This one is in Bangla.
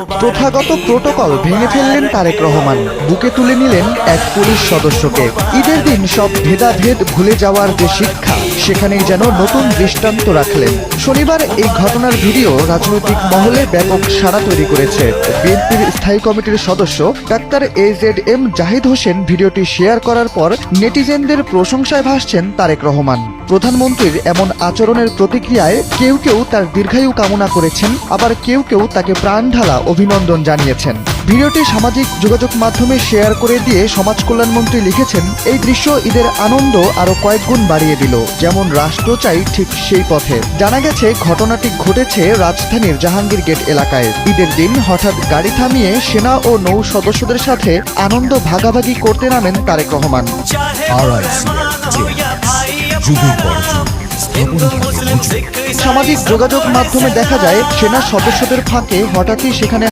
প্রথাগত প্রোটোকল ভেঙে ফেললেন তারেক রহমান, বুকে তুলে নিলেন এক পুলিশ সদস্যকে। ঈদের দিন সব ভেদাভেদ ভুলে যাওয়ার যে শিক্ষা, সেখানেই যেন নতুন দৃষ্টান্ত রাখলেন। শনিবার এই ঘটনার ভিডিও রাজনৈতিক মহলে ব্যাপক সাড়া তৈরি করেছে। বিএনপির স্থায়ী কমিটির সদস্য ডাক্তার AZM জাহিদ হোসেন ভিডিওটি শেয়ার করার পর নেটিজেনদের প্রশংসায় ভাসছেন তারেক রহমান। প্রধানমন্ত্রীর এমন আচরণের প্রতিক্রিয়ায় কেউ কেউ তার দীর্ঘায়ু কামনা করেছেন, আবার কেউ কেউ তাকে প্রাণঢালা অভিনন্দন জানিয়েছেন। ভিডিওটি সামাজিক যোগাযোগ মাধ্যমে শেয়ার করে দিয়ে সমাজ কল্যাণমন্ত্রী লিখেছেন, এই দৃশ্য ঈদের আনন্দ আরো কয়েক গুণ বাড়িয়ে দিল। যেমন রাষ্ট্র চাই ঠিক সেই পথে। জানা গেছে ঘটনাটি ঘটেছে রাজধানীর জাহাঙ্গীর গেট এলাকায়। ঈদের দিন হঠাৎ গাড়ি থামিয়ে সেনা ও নৌ সদস্যদের সাথে আনন্দ ভাগাভাগি করতে নামেন তারেক রহমান। সামাজিক যোগাযোগ মাধ্যমে দেখা যায় সেনা সদস্যদের ফাঁকে হঠাৎই সেখানে